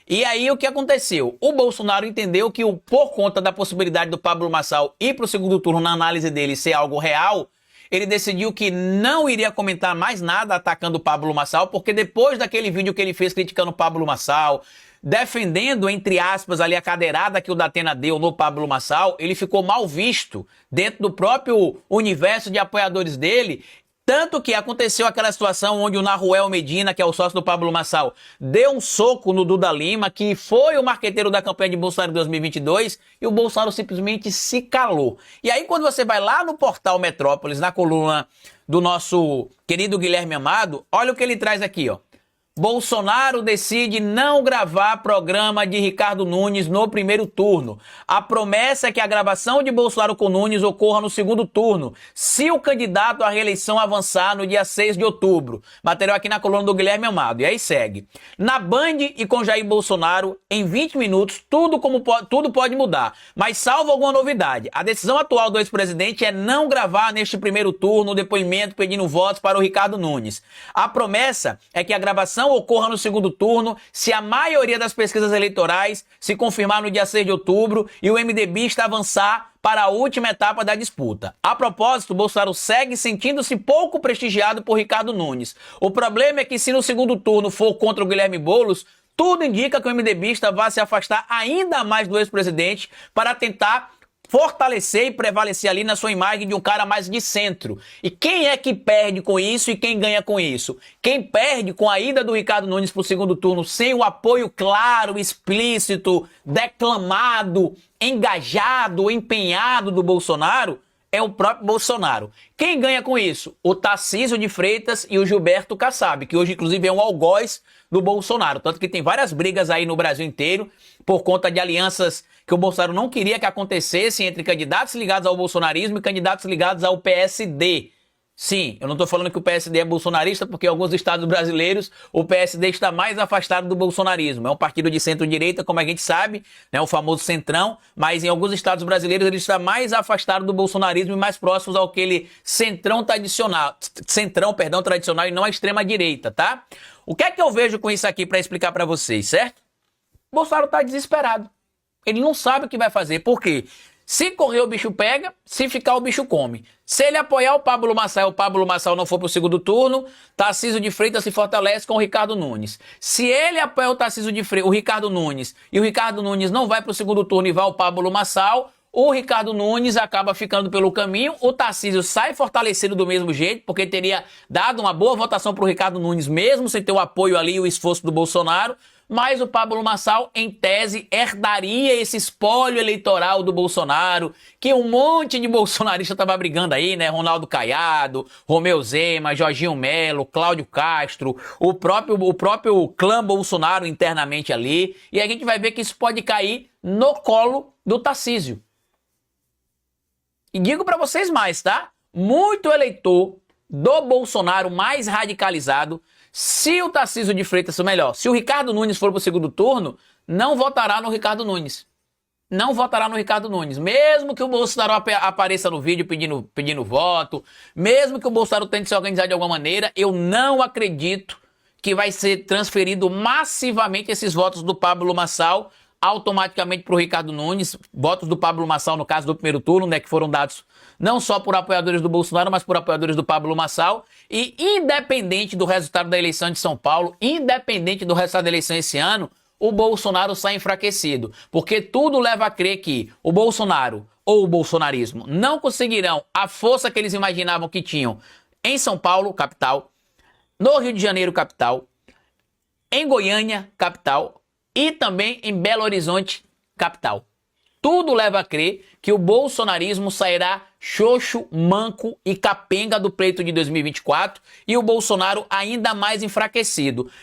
E aí o que aconteceu? O Bolsonaro entendeu que por conta da possibilidade do Pablo Marçal ir para o segundo turno na análise dele ser algo real, ele decidiu que não iria comentar mais nada atacando o Pablo Marçal, porque depois daquele vídeo que ele fez criticando o Pablo Marçal, defendendo, entre aspas, ali a cadeirada que o Datena deu no Pablo Marçal, ele ficou mal visto dentro do próprio universo de apoiadores dele. Tanto que aconteceu aquela situação onde o Naruel Medina, que é o sócio do Pablo Marçal, deu um soco no Duda Lima, que foi o marqueteiro da campanha de Bolsonaro em 2022, e o Bolsonaro simplesmente se calou. E aí quando você vai lá no portal Metrópolis, na coluna do nosso querido Guilherme Amado, olha o que ele traz aqui, ó. Bolsonaro decide não gravar programa de Ricardo Nunes no primeiro turno. A promessa é que a gravação de Bolsonaro com Nunes ocorra no segundo turno, se o candidato à reeleição avançar no dia 6 de outubro. Material aqui na coluna do Guilherme Amado. E aí segue. Na Band e com Jair Bolsonaro, em 20 minutos, tudo pode mudar. Mas salvo alguma novidade. A decisão atual do ex-presidente é não gravar neste primeiro turno o depoimento pedindo votos para o Ricardo Nunes. A promessa é que a gravação ocorra no segundo turno se a maioria das pesquisas eleitorais se confirmar no dia 6 de outubro e o MDBista avançar para a última etapa da disputa. A propósito, Bolsonaro segue sentindo-se pouco prestigiado por Ricardo Nunes. O problema é que se no segundo turno for contra o Guilherme Boulos, tudo indica que o MDBista vai se afastar ainda mais do ex-presidente para tentar fortalecer e prevalecer ali na sua imagem de um cara mais de centro. E quem é que perde com isso e quem ganha com isso? Quem perde com a ida do Ricardo Nunes para o segundo turno sem o apoio claro, explícito, declamado, engajado, empenhado do Bolsonaro é o próprio Bolsonaro. Quem ganha com isso? O Tarcísio de Freitas e o Gilberto Kassab, que hoje inclusive é um algoz do Bolsonaro. Tanto que tem várias brigas aí no Brasil inteiro por conta de alianças que o Bolsonaro não queria que acontecessem entre candidatos ligados ao bolsonarismo e candidatos ligados ao PSD. Sim, eu não estou falando que o PSD é bolsonarista, porque em alguns estados brasileiros o PSD está mais afastado do bolsonarismo. É um partido de centro-direita, como a gente sabe, né, o famoso centrão, mas em alguns estados brasileiros ele está mais afastado do bolsonarismo e mais próximo àquele tradicional e não à extrema-direita, tá? O que é que eu vejo com isso aqui para explicar para vocês, certo? O Bolsonaro está desesperado. Ele não sabe o que vai fazer. Por quê? Se correr, o bicho pega. Se ficar, o bicho come. Se ele apoiar o Pablo Marçal não for para o segundo turno, Tarcísio de Freitas se fortalece com o Ricardo Nunes. Se ele apoiar o Ricardo Nunes e o Ricardo Nunes não vai para o segundo turno e vai ao Pablo Marçal, o Ricardo Nunes acaba ficando pelo caminho, o Tarcísio sai fortalecido do mesmo jeito, porque teria dado uma boa votação para o Ricardo Nunes, mesmo sem ter o apoio ali e o esforço do Bolsonaro, mas o Pablo Marçal, em tese, herdaria esse espólio eleitoral do Bolsonaro, que um monte de bolsonarista estava brigando aí, né? Ronaldo Caiado, Romeu Zema, Jorginho Melo, Cláudio Castro, o próprio clã Bolsonaro internamente ali, e a gente vai ver que isso pode cair no colo do Tarcísio. E digo para vocês mais, tá? Muito eleitor do Bolsonaro mais radicalizado, se o Tarcísio de Freitas, ou melhor, se o Ricardo Nunes for para o segundo turno, não votará no Ricardo Nunes. Não votará no Ricardo Nunes. Mesmo que o Bolsonaro apareça no vídeo pedindo voto, mesmo que o Bolsonaro tente se organizar de alguma maneira, eu não acredito que vai ser transferido massivamente esses votos do Pablo Marçal automaticamente para o Ricardo Nunes, votos do Pablo Marçal no caso do primeiro turno, né, que foram dados não só por apoiadores do Bolsonaro, mas por apoiadores do Pablo Marçal, e independente do resultado da eleição de São Paulo, independente do resultado da eleição esse ano, o Bolsonaro sai enfraquecido, porque tudo leva a crer que o Bolsonaro ou o bolsonarismo não conseguirão a força que eles imaginavam que tinham em São Paulo, capital, no Rio de Janeiro, capital, em Goiânia, capital, e também em Belo Horizonte, capital. Tudo leva a crer que o bolsonarismo sairá xoxo, manco e capenga do pleito de 2024 e o Bolsonaro ainda mais enfraquecido.